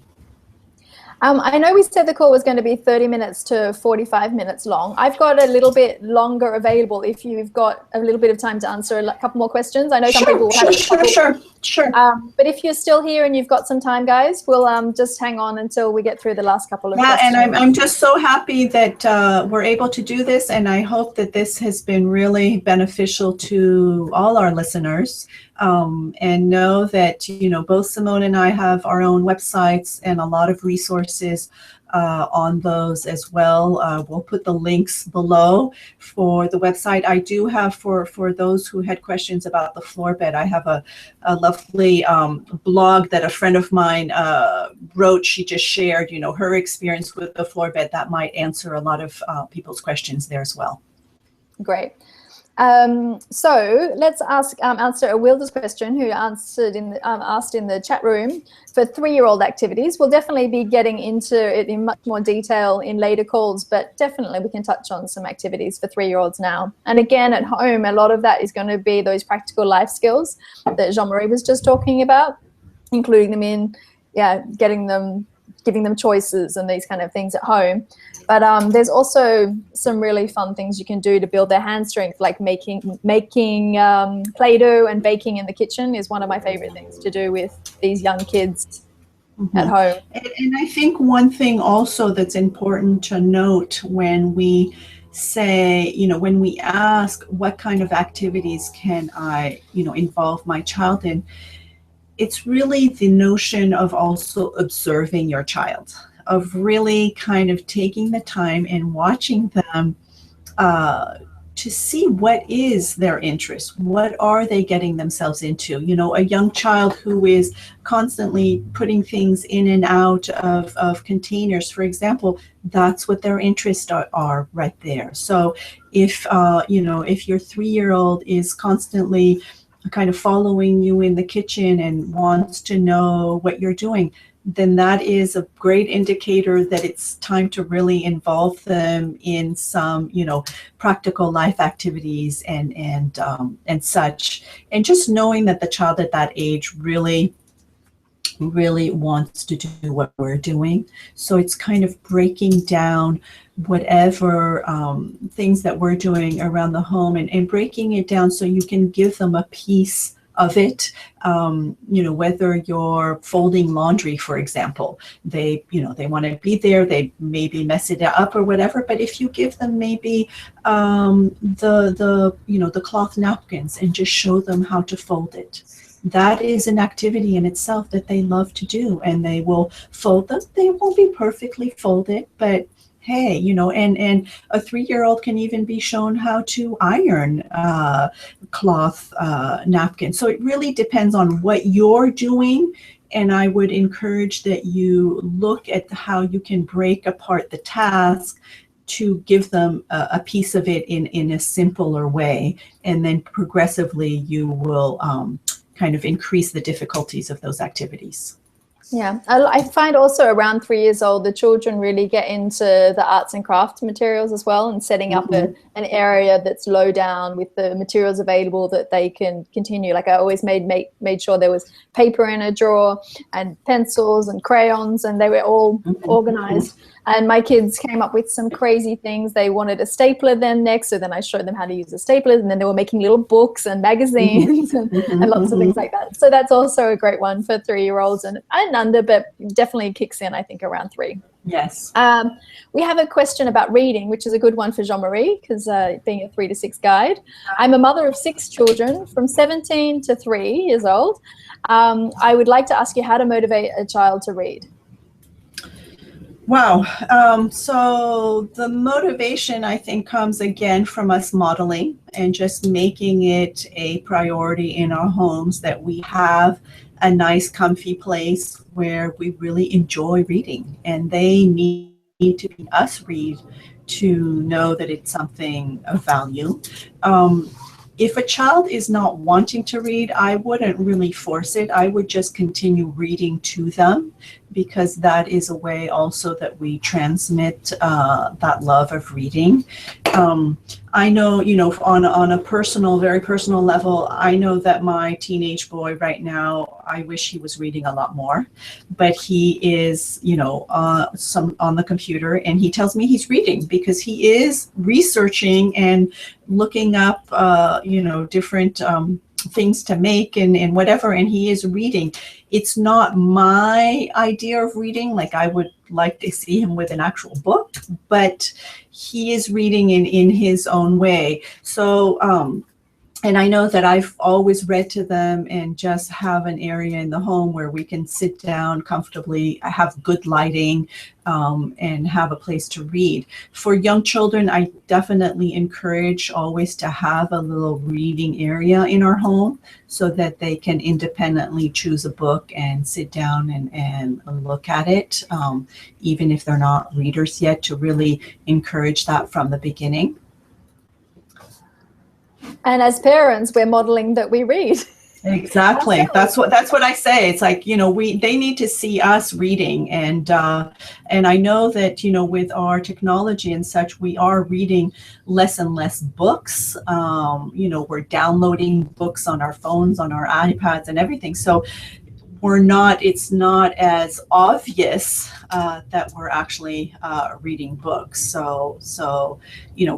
I know we said the call was going to be 30 minutes to 45 minutes long. I've got a little bit longer available if you've got a little bit of time to answer a couple more questions. I know some people will have Sure. But if you're still here and you've got some time, guys, we'll just hang on until we get through the last couple of questions. And I'm just so happy that we're able to do this, and I hope that this has been really beneficial to all our listeners. And know that, you know, both Simone and I have our own websites and a lot of resources on those as well. We'll put the links below for the website. I do have, for those who had questions about the floor bed, I have a lovely blog that a friend of mine wrote. She just shared, you know, her experience with the floor bed that might answer a lot of people's questions there as well. Great. So let's answer a Wilder's question, who asked in the chat room for 3-year-old activities. We'll definitely be getting into it in much more detail in later calls, but definitely we can touch on some activities for 3-year-olds now. And again, at home, a lot of that is going to be those practical life skills that Jeanne-Marie was just talking about, including them in, giving them choices and these kind of things at home. But there's also some really fun things you can do to build their hand strength, like making Play-Doh and baking in the kitchen is one of my favorite things to do with these young kids at home. And I think one thing also that's important to note when we say, you know, when we ask what kind of activities can I, you know, involve my child in, it's really the notion of also observing your child, of really kind of taking the time and watching them to see what is their interest, what are they getting themselves into. You know, a young child who is constantly putting things in and out of containers, for example, that's what their interests are right there. So if, you know, if your 3-year-old is constantly kind of following you in the kitchen and wants to know what you're doing, then that is a great indicator that it's time to really involve them in some, you know, practical life activities and such. And just knowing that the child at that age really wants to do what we're doing. So it's kind of breaking down whatever things that we're doing around the home and breaking it down so you can give them a piece of it. You know, whether you're folding laundry, for example, they want to be there, they maybe mess it up or whatever, but if you give them maybe the cloth napkins and just show them how to fold it, that is an activity in itself that they love to do, and they will fold them. They won't be perfectly folded, but hey, you know, and a 3-year-old can even be shown how to iron cloth napkins. So it really depends on what you're doing. And I would encourage that you look at how you can break apart the task to give them a piece of it in a simpler way. And then progressively you will kind of increase the difficulties of those activities. Yeah, I find also around 3 years old, the children really get into the arts and crafts materials as well, and setting up an area that's low down with the materials available that they can continue. Like I always made sure there was paper in a drawer and pencils and crayons, and they were all organized. And my kids came up with some crazy things. They wanted a stapler then next, so then I showed them how to use a stapler, and then they were making little books and magazines and lots of things like that. So that's also a great one for 3-year-olds and under, but definitely kicks in, I think, around 3. Yes. We have a question about reading, which is a good one for Jeanne-Marie, because being a 3 to 6 guide. I'm a mother of 6 children from 17 to 3 years old. I would like to ask you how to motivate a child to read. Wow. So the motivation, I think, comes again from us modeling and just making it a priority in our homes that we have a nice, comfy place where we really enjoy reading, and they need to be us read to know that it's something of value. If a child is not wanting to read, I wouldn't really force it. I would just continue reading to them, because that is a way also that we transmit that love of reading. I know, on a personal, very personal level, I know that my teenage boy right now, I wish he was reading a lot more, but he is, on the computer, and he tells me he's reading because he is researching and looking up, different things to make and whatever, and he is reading. It's not my idea of reading. Like, I would like to see him with an actual book, but he is reading in his own way. So and I know that I've always read to them and just have an area in the home where we can sit down comfortably, have good lighting, and have a place to read. For young children, I definitely encourage always to have a little reading area in our home so that they can independently choose a book and sit down and look at it, even if they're not readers yet, to really encourage that from the beginning. And as parents, we're modeling that we read. Exactly. That's what I say. It's like, they need to see us reading, and I know that, with our technology and such, we are reading less and less books. We're downloading books on our phones, on our iPads and everything. So it's not as obvious that we're actually reading books. So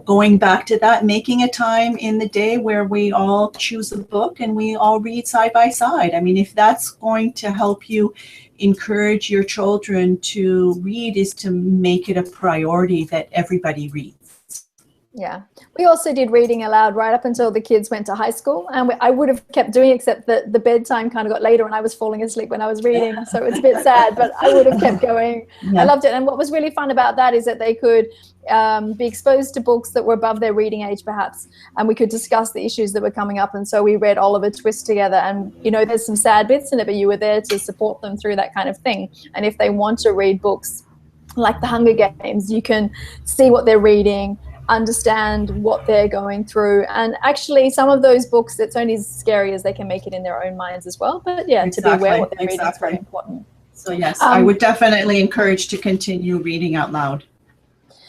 going back to that, making a time in the day where we all choose a book and we all read side by side. I mean, if that's going to help you encourage your children to read, is to make it a priority that everybody reads. Yeah. We also did reading aloud right up until the kids went to high school, and I would have kept doing it, except that the bedtime kind of got later and I was falling asleep when I was reading. So it's a bit sad, but I would have kept going. Yeah. I loved it. And what was really fun about that is that they could be exposed to books that were above their reading age, perhaps, and we could discuss the issues that were coming up. And so we read Oliver Twist together, and there's some sad bits in it, but you were there to support them through that kind of thing. And if they want to read books like The Hunger Games, you can see what they're reading, understand what they're going through, and actually some of those books, it's only as scary as they can make it in their own minds as well. But yeah, exactly, to be aware what they're reading is very important. So yes, I would definitely encourage to continue reading out loud.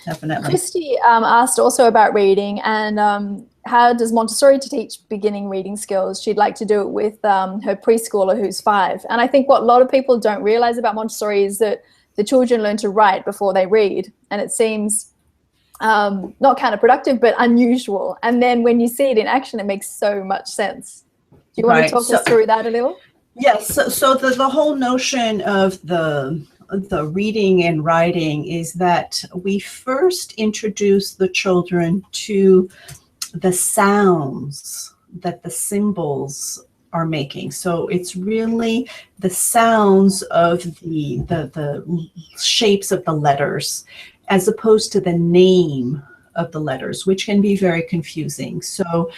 Definitely. Christy asked also about reading and how does Montessori to teach beginning reading skills. She'd like to do it with her preschooler who's 5. And I think what a lot of people don't realize about Montessori is that the children learn to write before they read, and it seems not counterproductive, but unusual. And then when you see it in action, it makes so much sense. Do you want to talk us through that a little? Yes. So the whole notion of the reading and writing is that we first introduce the children to the sounds that the symbols are making. So it's really the sounds of the shapes of the letters, as opposed to the name of the letters, which can be very confusing. So,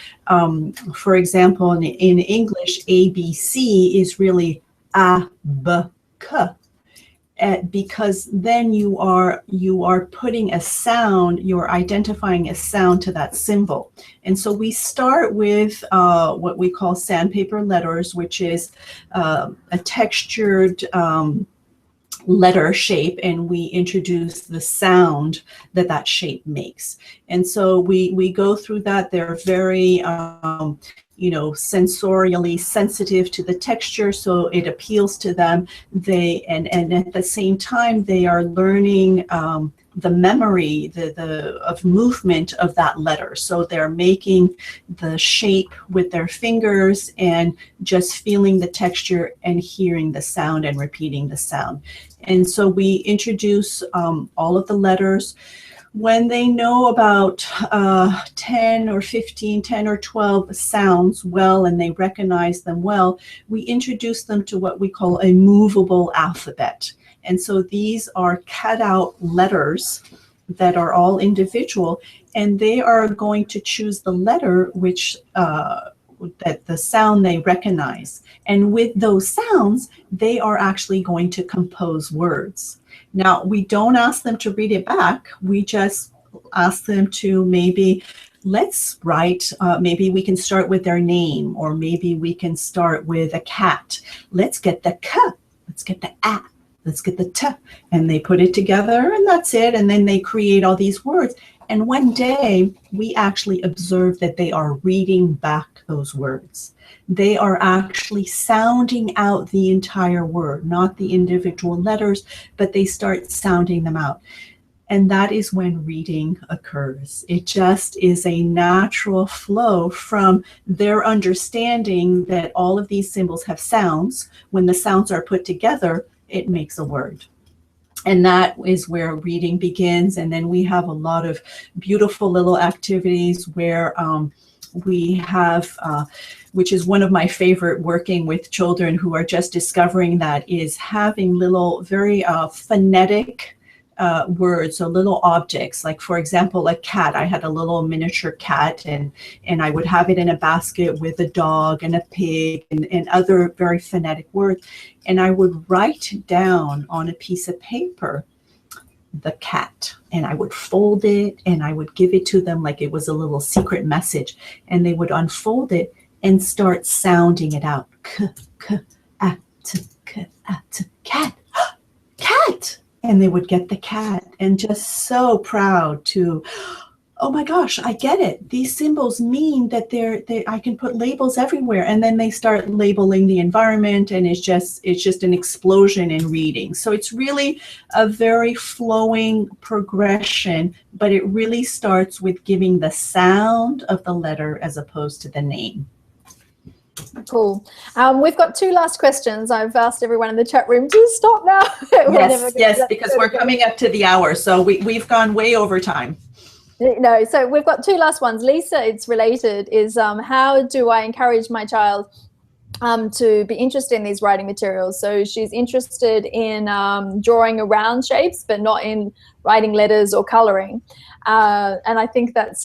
for example, in English, ABC is really A, B, K, because then you are putting a sound, you're identifying a sound to that symbol. And so we start with what we call Sandpaper Letters, which is a textured letter shape, and we introduce the sound that shape makes. And so we go through that. They're very sensorially sensitive to the texture, so it appeals to them. And at the same time, they are learning the memory of movement of that letter. So they're making the shape with their fingers and just feeling the texture and hearing the sound and repeating the sound. And so we introduce all of the letters. When they know about 10 or 12 sounds well, and they recognize them well, we introduce them to what we call a movable alphabet. And so these are cut out letters that are all individual, and they are going to choose the letter which that the sound they recognize. And with those sounds, they are actually going to compose words. Now, we don't ask them to read it back. We just ask them to maybe, let's write, maybe we can start with their name, or maybe we can start with a cat. Let's get the k, let's get the a, let's get the t, and they put it together, and that's it. And then they create all these words. And one day we actually observe that they are reading back those words. They are actually sounding out the entire word, not the individual letters, but they start sounding them out. And that is when reading occurs. It just is a natural flow from their understanding that all of these symbols have sounds. When the sounds are put together, it makes a word. And that is where reading begins. And then we have a lot of beautiful little activities where we have, which is one of my favorite, working with children who are just discovering that, is having little very phonetic words, so little objects. Like, for example, a cat. I had a little miniature cat, and I would have it in a basket with a dog and a pig and other very phonetic words. And I would write down on a piece of paper the cat, and I would fold it, and I would give it to them like it was a little secret message, and they would unfold it and start sounding it out. K, k, a, t, k, a, t, cat, cat. And they would get the cat, and just so proud to, oh my gosh, I get it. These symbols mean that I can put labels everywhere. And then they start labeling the environment, and it's just an explosion in reading. So it's really a very flowing progression, but it really starts with giving the sound of the letter as opposed to the name. Cool. We've got two last questions. I've asked everyone in the chat room to stop now. Yes, because we're coming up to the hour, so we've gone way over time. No, so we've got two last ones. Lisa, it's related, is how do I encourage my child to be interested in these writing materials? So she's interested in drawing around shapes, but not in writing letters or coloring. And I think that's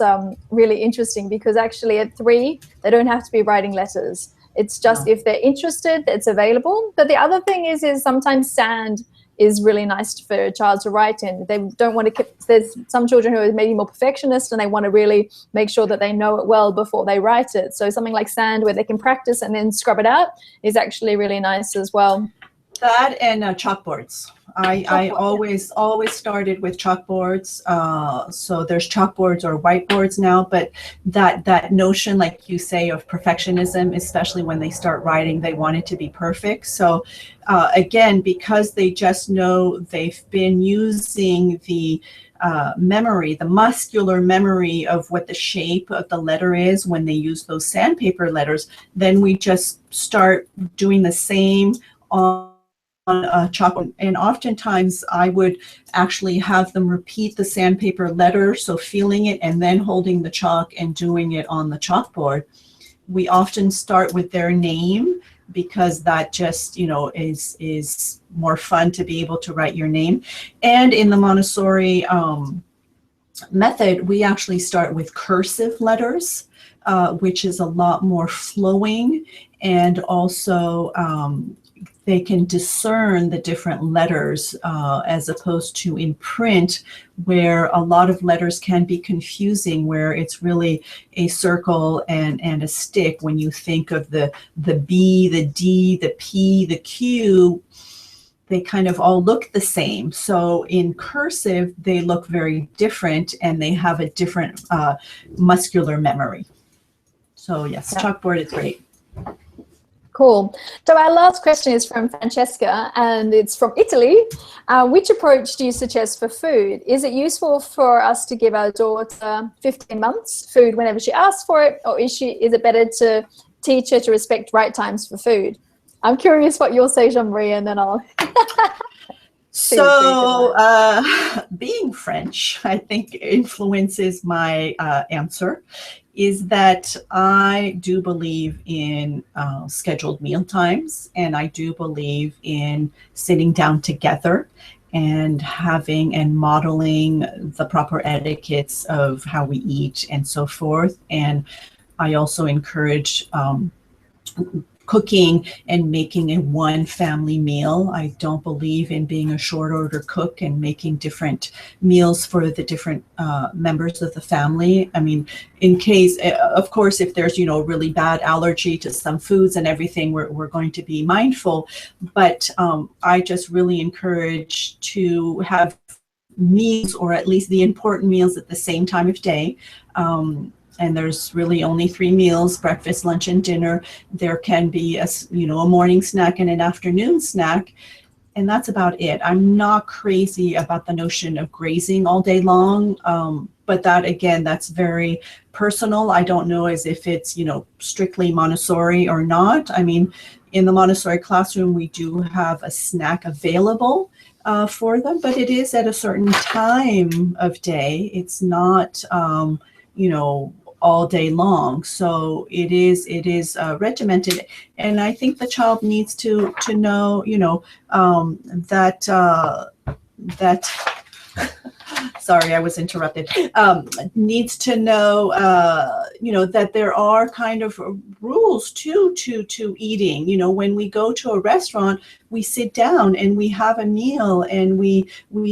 really interesting, because actually at 3, they don't have to be writing letters. It's just if they're interested, it's available. But the other thing is sometimes sand is really nice for a child to write in. They don't want to, there's some children who are maybe more perfectionist, and they want to really make sure that they know it well before they write it. So something like sand, where they can practice and then scrub it out, is actually really nice as well. That and chalkboards. I always started with chalkboards. So there's chalkboards or whiteboards now, but that notion, like you say, of perfectionism, especially when they start writing, they want it to be perfect. So again, because they just know they've been using the memory, the muscular memory of what the shape of the letter is when they use those sandpaper letters, then we just start doing the same on chalk. And oftentimes I would actually have them repeat the sandpaper letter, so feeling it and then holding the chalk and doing it on the chalkboard. We often start with their name, because that just, is more fun to be able to write your name. And in the Montessori method, we actually start with cursive letters, which is a lot more flowing, and also they can discern the different letters as opposed to in print, where a lot of letters can be confusing, where it's really a circle and a stick. When you think of the B, the D, the P, the Q, they kind of all look the same. So in cursive, they look very different, and they have a different muscular memory. So yes, chalkboard is great. Cool. So our last question is from Francesca, and it's from Italy. Which approach do you suggest for food? Is it useful for us to give our daughter 15 months food whenever she asks for it, or is it better to teach her to respect right times for food? I'm curious what you'll say, Jeanne-Marie, and then I'll... So being French, I think, influences my answer. Is that I do believe in scheduled meal times, and I do believe in sitting down together and having and modeling the proper etiquettes of how we eat and so forth. And I also encourage cooking and making a one family meal. I don't believe in being a short order cook and making different meals for the different members of the family. I mean, in case, of course, if there's, you know, really bad allergy to some foods and everything, we're going to be mindful. But I just really encourage to have meals, or at least the important meals, at the same time of day. And there's really only 3 meals: breakfast, lunch, and dinner. There can be a morning snack and an afternoon snack, and that's about it. I'm not crazy about the notion of grazing all day long, but that, again, that's very personal. I don't know as if it's, you know, strictly Montessori or not. I mean, in the Montessori classroom, we do have a snack available for them, but it is at a certain time of day. It's not, you know, all day long. So it is regimented, and I think the child needs to know, you know, that sorry, I was interrupted. Needs to know, you know, that there are kind of rules to eating. You know, when we go to a restaurant, we sit down and we have a meal, and we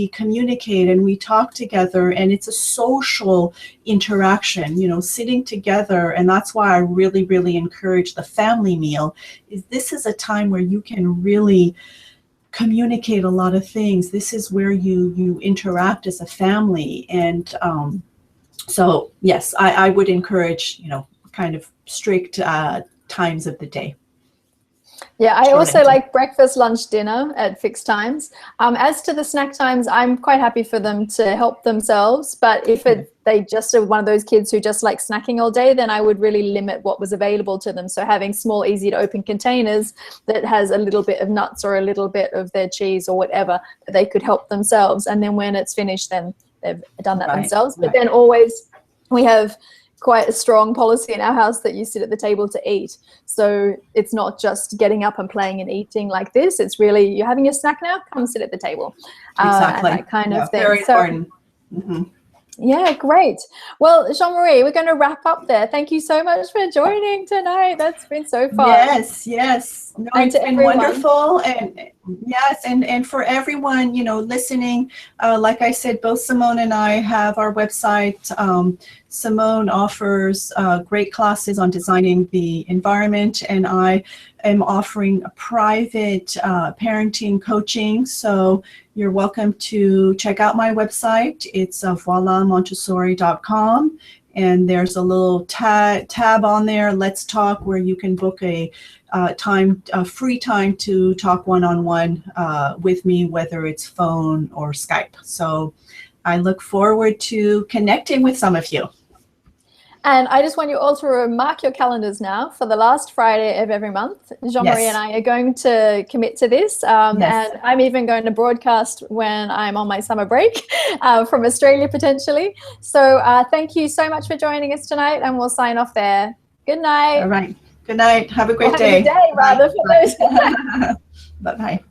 communicate and we talk together, and it's a social interaction, you know, sitting together. And that's why I really, really encourage the family meal. This is a time where you can really communicate a lot of things. This is where you interact as a family. And so yes, I would encourage, you know, kind of strict times of the day. Yeah, I also like breakfast, lunch, dinner at fixed times. As to the snack times, I'm quite happy for them to help themselves. But if they just are one of those kids who just like snacking all day, then I would really limit what was available to them. So having small, easy to open containers that has a little bit of nuts or a little bit of their cheese or whatever that they could help themselves. And then when it's finished, then they've done that themselves. But then always we have quite a strong policy in our house that you sit at the table to eat. So it's not just getting up and playing and eating like this. It's really, you're having your snack now, come sit at the table. Exactly. And that kind of thing. Very important. Mm-hmm. Yeah, great. Well, Jeanne-Marie, we're going to wrap up there. Thank you so much for joining tonight. That's been so fun. Yes. No, it's been wonderful. And yes, and for everyone, you know, listening, like I said, both Simone and I have our website. Simone offers great classes on designing the environment, and I am offering a private parenting coaching. So you're welcome to check out my website. It's voilamontessori.com, and there's a little tab on there, Let's Talk, where you can book a free time to talk one-on-one with me, whether it's phone or Skype. So I look forward to connecting with some of you. And I just want you all to mark your calendars now for the last Friday of every month. Jeanne-Marie and I are going to commit to this. And I'm even going to broadcast when I'm on my summer break from Australia, potentially. So thank you so much for joining us tonight, and we'll sign off there. Good night. All right. Good night. Have a great day. Have a good day, rather, for those. Bye-bye.